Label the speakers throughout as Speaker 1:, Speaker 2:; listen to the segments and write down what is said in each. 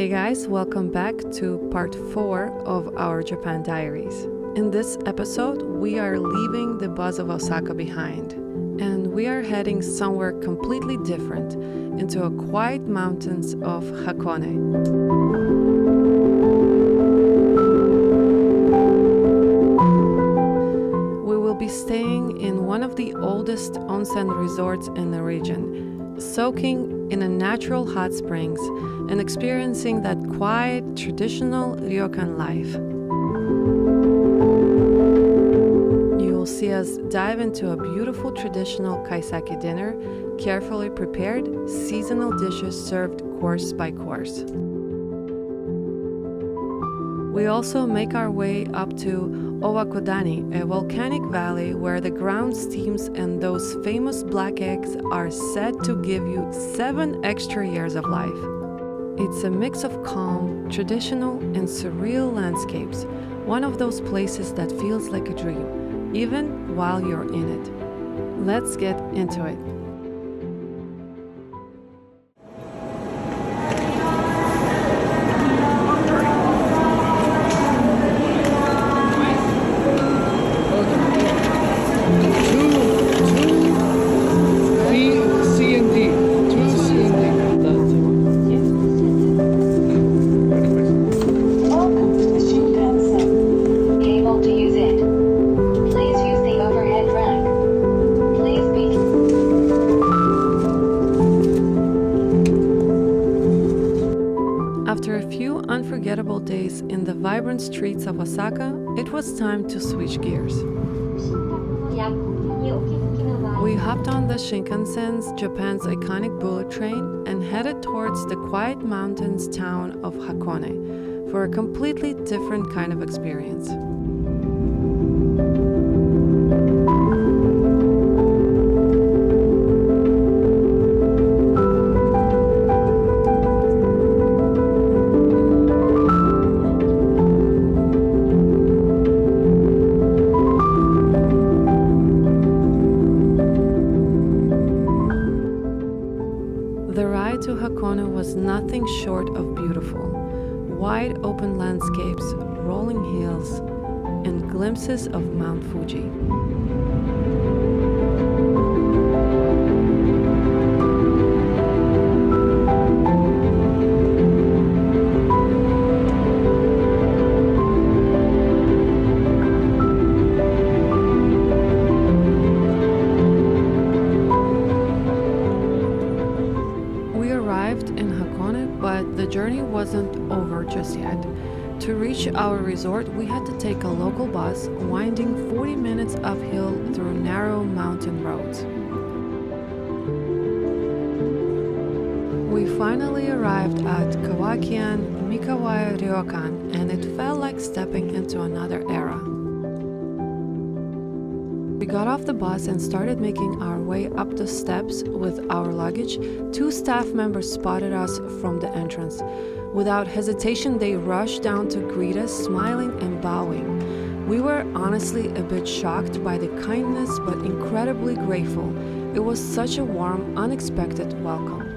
Speaker 1: Hey guys, welcome back to part 4 of our Japan Diaries. In this episode, we are leaving the buzz of Osaka behind, and we are heading somewhere completely different, into a quiet mountains of Hakone. We will be staying in one of the oldest onsen resorts in the region, soaking in a natural hot springs and experiencing that quiet, traditional ryokan life. You will see us dive into a beautiful traditional kaiseki dinner, carefully prepared, seasonal dishes served course by course. We also make our way up to Owakudani, a volcanic valley where the ground steams and those famous black eggs are said to give you 7 extra years of life. It's a mix of calm, traditional, and surreal landscapes, one of those places that feels like a dream, even while you're in it. Let's get into it. After a few unforgettable days in the vibrant streets of Osaka, it was time to switch gears. We hopped on the Shinkansen's Japan's iconic bullet train and headed towards the quiet mountains town of Hakone for a completely different kind of experience. The ride to Hakone was nothing short of beautiful. Wide open landscapes, rolling hills, and glimpses of Mount Fuji. But the journey wasn't over just yet. To reach our resort, we had to take a local bus, winding 40 minutes uphill through narrow mountain roads. We finally arrived at Kawakian Mikawaya Ryokan, and it felt like stepping into another era. We got off the bus and started making our way up the steps with our luggage. 2 staff members spotted us from the entrance. Without hesitation, they rushed down to greet us, smiling and bowing. We were honestly a bit shocked by the kindness, but incredibly grateful. It was such a warm, unexpected welcome.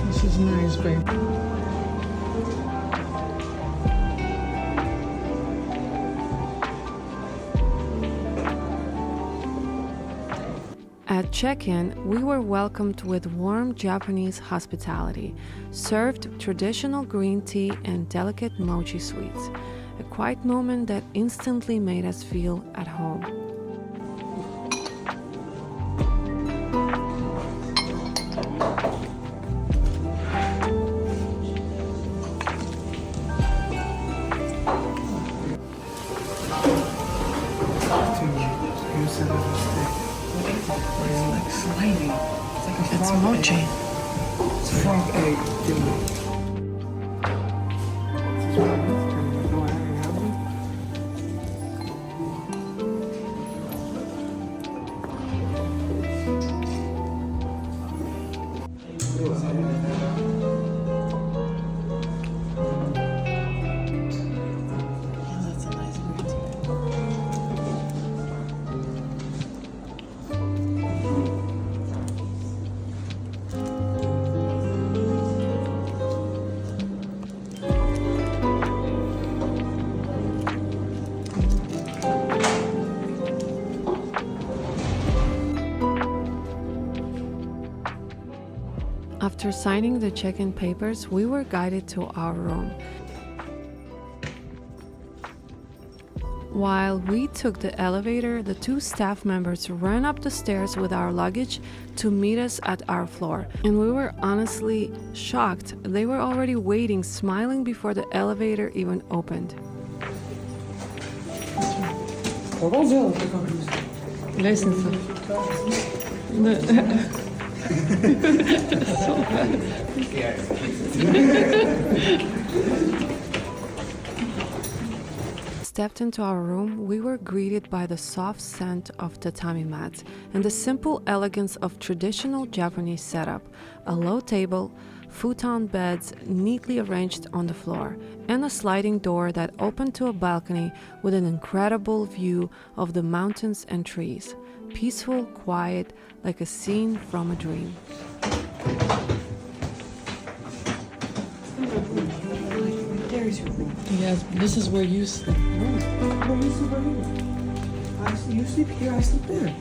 Speaker 2: This is nice, babe.
Speaker 1: At check-in, we were welcomed with warm Japanese hospitality, served traditional green tea and delicate mochi sweets, a quiet moment that instantly made us feel at home.
Speaker 2: It's like slimy. It's like a
Speaker 3: It's
Speaker 2: frog
Speaker 3: mochi.
Speaker 2: Egg. It's frog egg. Go ahead and have them. That's a nice bird.
Speaker 1: After signing the check-in papers, we were guided to our room. While we took the elevator, the two staff members ran up the stairs with our luggage to meet us at our floor. And we were honestly shocked. They were already waiting, smiling before the elevator even opened.
Speaker 2: Лестница.
Speaker 1: Stepped into our room, we were greeted by the soft scent of tatami mats and the simple elegance of traditional Japanese setup, a low table, futon beds neatly arranged on the floor, and a sliding door that opened to a balcony with an incredible view of the mountains and trees. Peaceful, quiet, like a scene from a dream.
Speaker 2: There's your room.
Speaker 3: Yes, this is where you sleep.
Speaker 2: Where you sleep right here. You sleep here, I sleep there.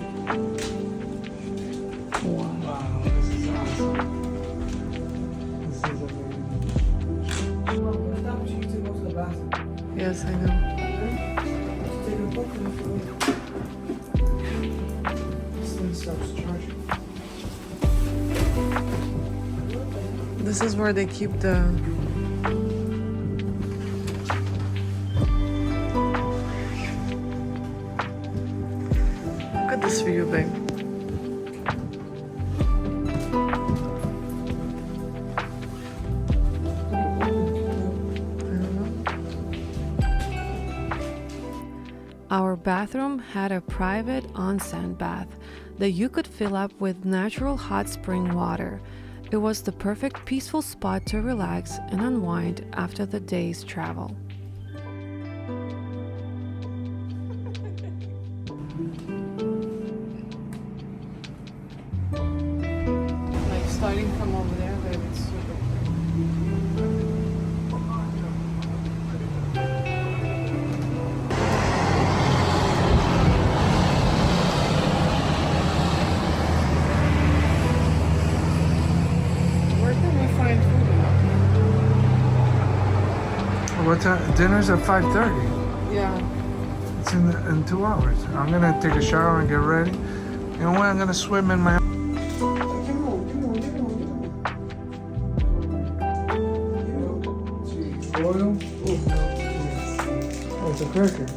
Speaker 3: Wow.
Speaker 2: Wow, this is awesome. This is amazing. Mom, it's not what you used to go to the bathroom.
Speaker 1: Yes, I know.
Speaker 2: Take a book and this thing stops charging.
Speaker 1: This is where they keep the... Look at this view, babe. Our bathroom had a private onsen bath that you could fill up with natural hot spring water. It was the perfect peaceful spot to relax and unwind after the day's travel. Like starting from over there, babe, it's super
Speaker 2: Where can we find food? What time? Dinner's at 5:30.
Speaker 1: Yeah.
Speaker 2: It's in 2 hours. I'm gonna take a shower and get ready. You know what? I'm gonna swim in my. Oil? Oh, it's a cracker.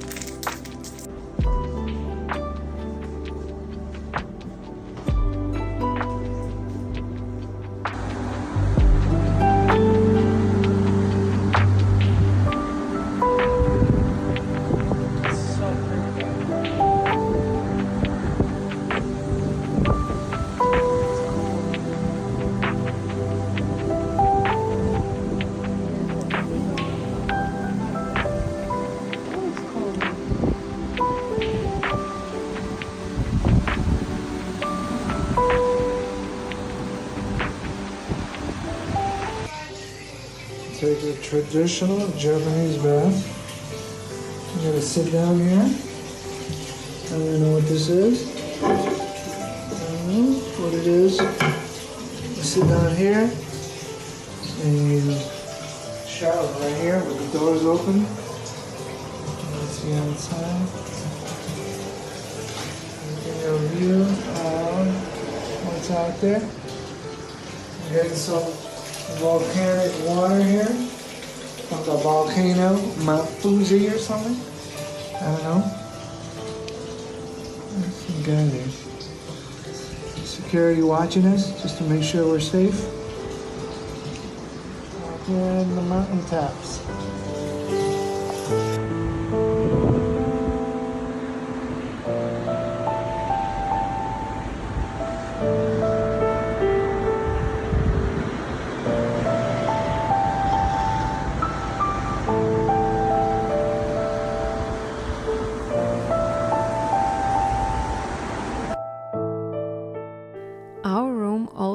Speaker 2: Take a traditional Japanese bath. You gotta sit down here. I don't know what this is. I don't know what it is. You sit down here and you shower right here with the doors open. Let's see outside. Get a view of what's out there. We're getting some volcanic water here from the volcano, Mount Fuji or something. I don't know. There's some guy there. Security watching us just to make sure we're safe. Out here in the mountain tops.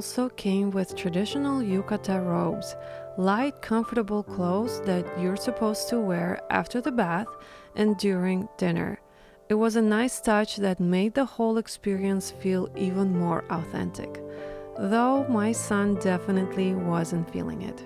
Speaker 1: also came with traditional yukata robes, light, comfortable clothes that you're supposed to wear after the bath and during dinner. It was a nice touch that made the whole experience feel even more authentic, though my son definitely wasn't feeling it.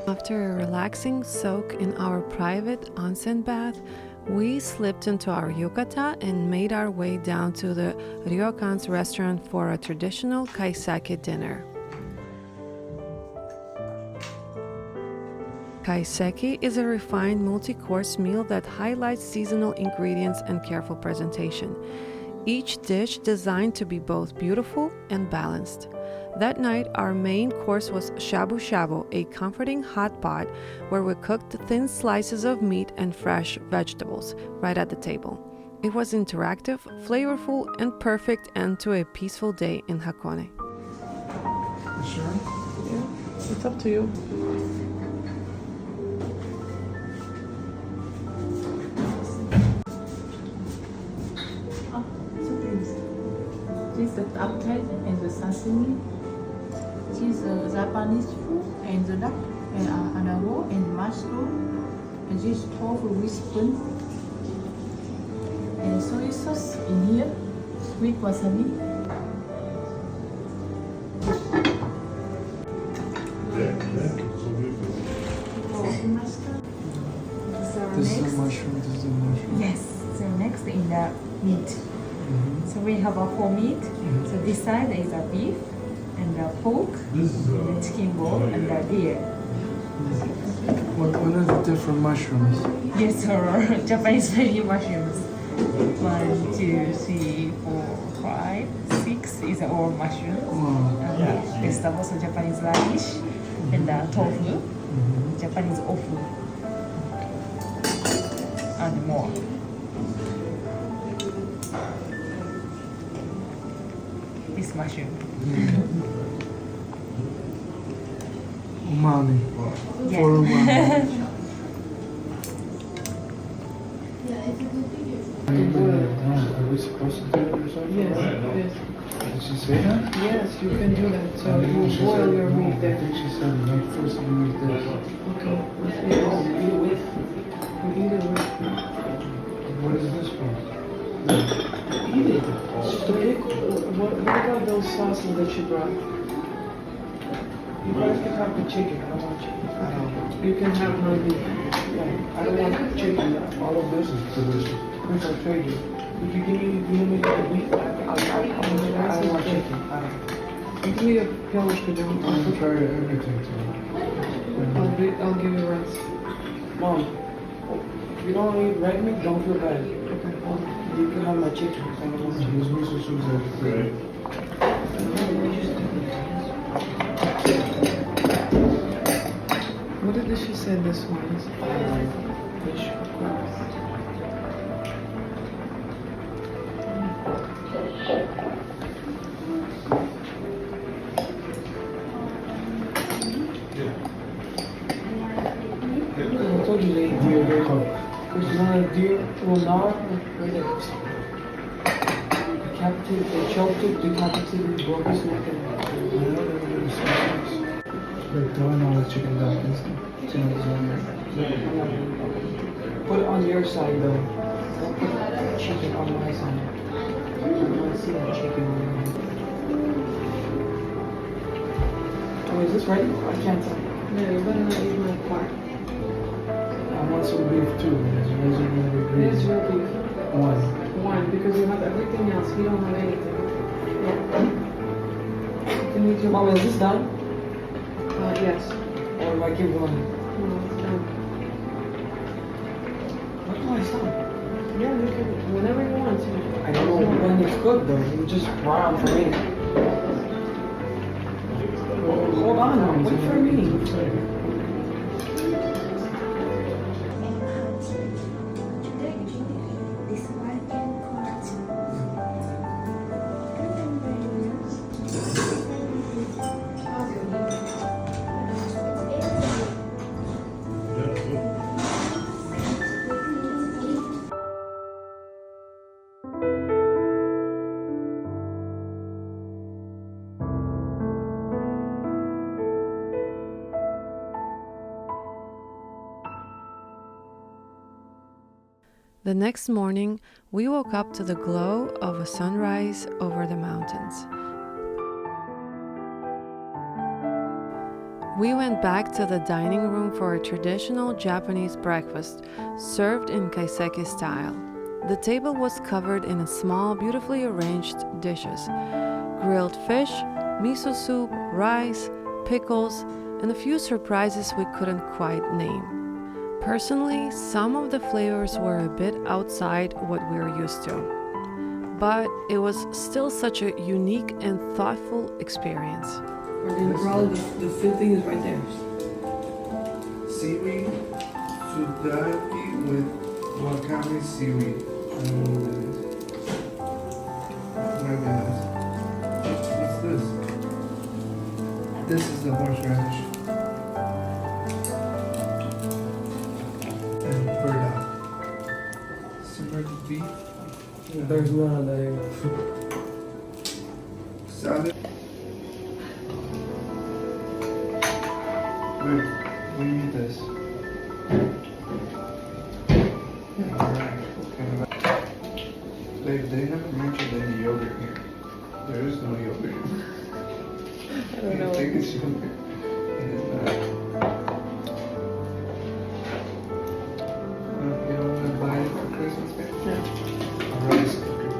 Speaker 1: After a relaxing soak in our private onsen bath, we slipped into our yukata and made our way down to the ryokan's restaurant for a traditional kaiseki dinner. Kaiseki is a refined multi-course meal that highlights seasonal ingredients and careful presentation. Each dish designed to be both beautiful and balanced. That night, our main course was shabu shabu, a comforting hot pot where we cooked thin slices of meat and fresh vegetables right at the table. It was interactive, flavorful, and perfect end to a peaceful day in Hakone.
Speaker 2: You sure?
Speaker 3: Yeah, it's up to you.
Speaker 4: This is the appetite and the sashimi. This is the Japanese food and the duck and anaro and mushroom. And this tofu with spoon. And soy sauce in here. Sweet wasabi.
Speaker 2: This is a mushroom, this is a mushroom.
Speaker 4: Yes. So next in the meat. So we have a four meat. So this side is a beef and a pork and a chicken ball and a deer.
Speaker 2: What are the different mushrooms?
Speaker 4: Yes, sir. Japanese baby mushrooms. 1, 2, 3, 4, 5, 6 is all mushrooms.
Speaker 2: Wow.
Speaker 4: And vegetables, so Japanese radish and tofu, Japanese ofu, and more. This mushroom.
Speaker 2: Umami.
Speaker 4: Yeah.
Speaker 2: For umami. Are we supposed to do it or something?
Speaker 3: Yes,
Speaker 2: Did she say that?
Speaker 3: yes, you can do that. So you boil your meat
Speaker 2: I
Speaker 3: there.
Speaker 2: think she said make first you use this.
Speaker 3: Okay, let's eat it. Eat it with. You eat it with.
Speaker 2: What is this for?
Speaker 3: Eat it. It's just a pickle. What about those sauces that you brought? You guys can have the chicken. I don't want chicken. You can have my meat. Yeah, I don't want chicken.
Speaker 2: All of this is delicious.
Speaker 3: Which I'll trade you. If you give me the beef, I don't want chicken. You give me a pillage to do.
Speaker 2: I'm trying everything today.
Speaker 3: I'll give you rice.
Speaker 5: Mom, if you don't eat red meat, don't feel bad.
Speaker 3: Okay.
Speaker 5: You can have my chicken. I don't want
Speaker 2: These miso soups are great.
Speaker 3: What did she say this one is?
Speaker 5: fish. I told you they eat deer very hard. Because you know the deer will not decapitate, they choked it, decapitated, broke his neck, and
Speaker 2: They're throwing all the chicken down and stuff.
Speaker 5: put it on your side though. Don't put chicken on my side. I don't want to see that chicken on my side. Oh, is this ready? I can't tell.
Speaker 3: Yeah, you better not eat my part.
Speaker 2: I want some beef too. There's a
Speaker 3: Here's your beef.
Speaker 2: One.
Speaker 3: Because you have everything else. You don't have anything. Can you do
Speaker 5: Mom, is this done?
Speaker 3: yes.
Speaker 5: Or do I keep going?
Speaker 3: No, it's done.
Speaker 5: What do I stop?
Speaker 3: Yeah, you can, whenever you want to.
Speaker 5: I don't know when it's cooked though. You just brown for me. Hold on, Mom. Wait for me.
Speaker 1: The next morning, we woke up to the glow of a sunrise over the mountains. We went back to the dining room for a traditional Japanese breakfast, served in kaiseki style. The table was covered in small, beautifully arranged dishes: grilled fish, miso soup, rice, pickles, and a few surprises we couldn't quite name. Personally, some of the flavors were a bit outside what we're used to, but it was still such a unique and thoughtful experience.
Speaker 5: The fifth thing is right there.
Speaker 2: Seaweed sudaki with wakame seaweed. I don't know what that is. Whatever that is. What's this? This is the horseradish. And burdock. Simmered beef.
Speaker 5: There's one there.
Speaker 2: Salad. Wait, we need this. Alright, okay. Babe, they haven't mentioned any yogurt here. There is no yogurt here.
Speaker 3: I don't know.
Speaker 2: I think it's yogurt. It is not. You don't want to buy it for Christmas, babe?
Speaker 3: Yeah.
Speaker 2: A rice cooker.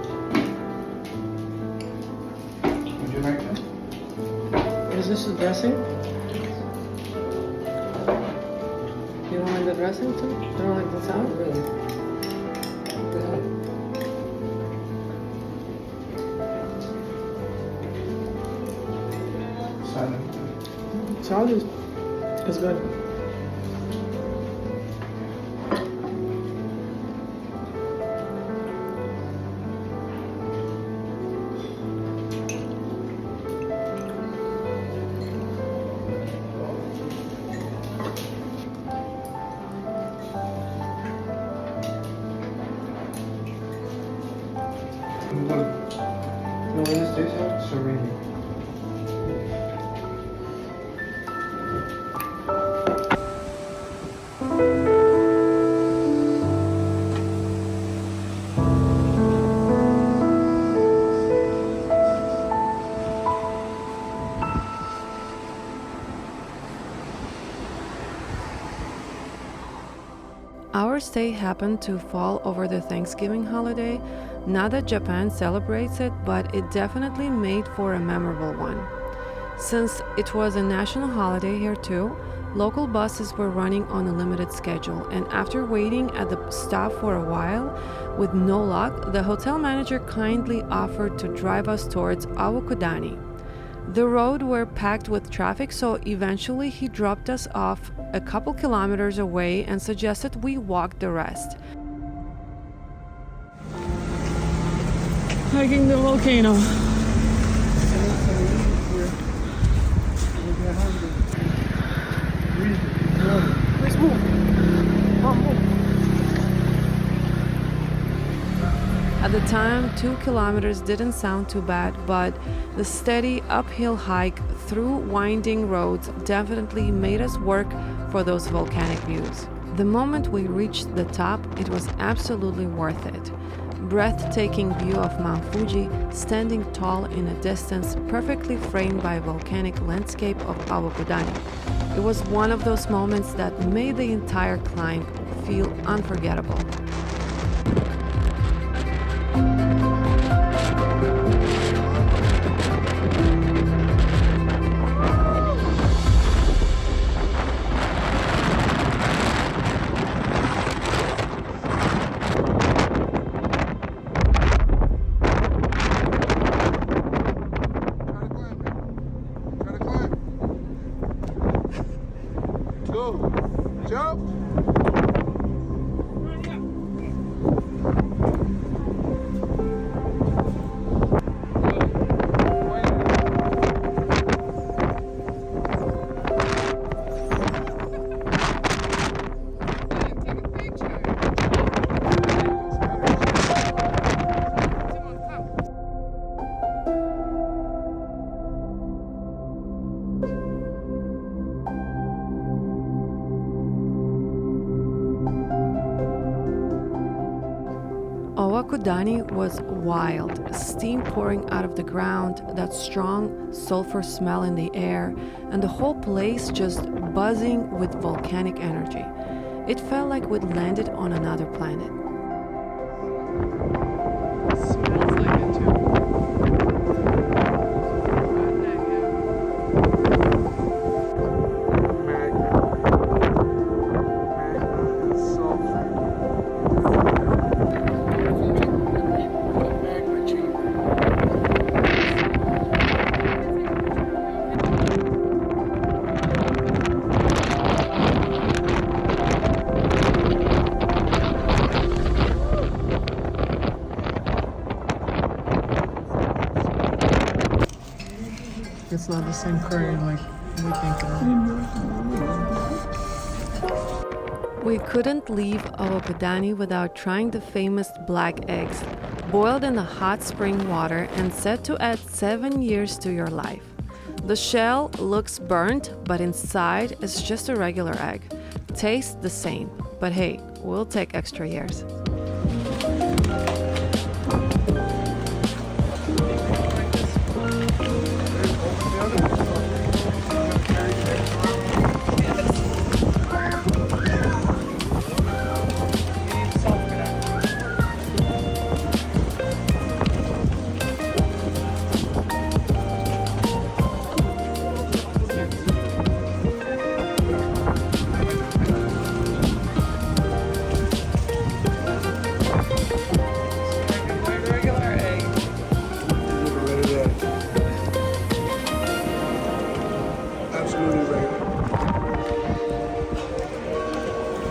Speaker 2: Would you like that?
Speaker 3: Is this the dressing? You don't like the dressing too? You don't like the sound?
Speaker 5: Really?
Speaker 2: Salad.
Speaker 3: Salad is good.
Speaker 2: Look. You know what this tastes like? Serene.
Speaker 1: Our stay happened to fall over the Thanksgiving holiday. Not that Japan celebrates it, but it definitely made for a memorable one. Since it was a national holiday here too, local buses were running on a limited schedule, and after waiting at the stop for a while, with no luck, the hotel manager kindly offered to drive us towards Owakudani. The roads were packed with traffic, so eventually he dropped us off a couple kilometers away and suggested we walk the rest. Hiking the volcano.
Speaker 3: Let's move. Mom, move.
Speaker 1: At the time, 2 kilometers didn't sound too bad, but the steady uphill hike through winding roads definitely made us work for those volcanic views. The moment we reached the top, it was absolutely worth it. Breathtaking view of Mount Fuji standing tall in a distance, perfectly framed by a volcanic landscape of Owakudani. It was one of those moments that made the entire climb feel unforgettable.
Speaker 2: Go. Jump.
Speaker 1: Owakudani was wild, steam pouring out of the ground, that strong sulfur smell in the air, and the whole place just buzzing with volcanic energy. It felt like we'd landed on another planet.
Speaker 3: Smells like it too. It's not the same curry like we think of.
Speaker 1: We couldn't leave Owakudani without trying the famous black eggs, boiled in the hot spring water and said to add 7 years to your life. The shell looks burnt, but inside is just a regular egg. Tastes the same, but hey, we'll take extra years.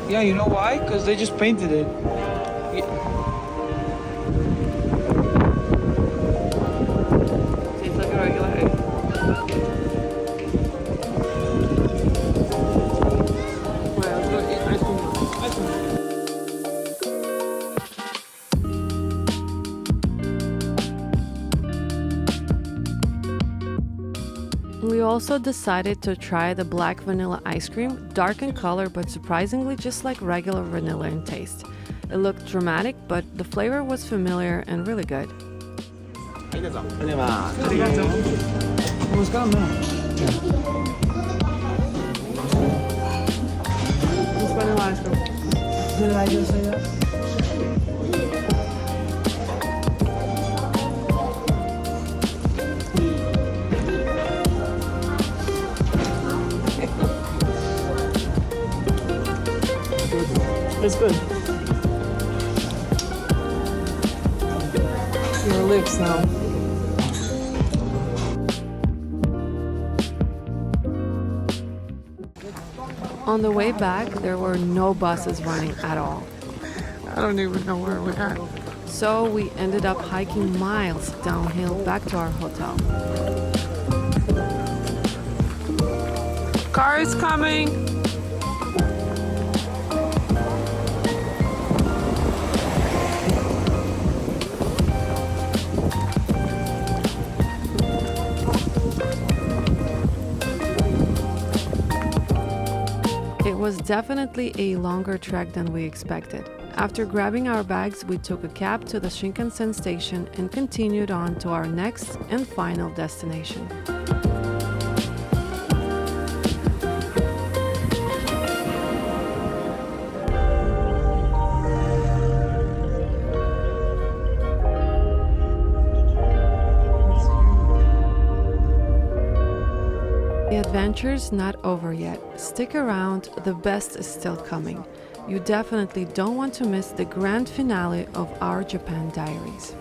Speaker 5: Yeah, you know why? Because they just painted it.
Speaker 3: Tastes like a regular egg. Well, let's go eat ice cream. Ice cream.
Speaker 1: We also decided to try the black vanilla ice cream, dark in color but surprisingly just like regular vanilla in taste. It looked dramatic, but the flavor was familiar and really good.
Speaker 5: What's going on?
Speaker 3: It's vanilla ice cream.
Speaker 5: Did I just say that?
Speaker 3: It's good. Your lips now.
Speaker 1: On the way back, there were no buses running at all.
Speaker 3: I don't even know where we're at.
Speaker 1: So we ended up hiking miles downhill back to our hotel.
Speaker 3: Car is coming.
Speaker 1: It was definitely a longer trek than we expected. After grabbing our bags, we took a cab to the Shinkansen station and continued on to our next and final destination. The adventure's not over yet. Stick around, the best is still coming. You definitely don't want to miss the grand finale of our Japan Diaries.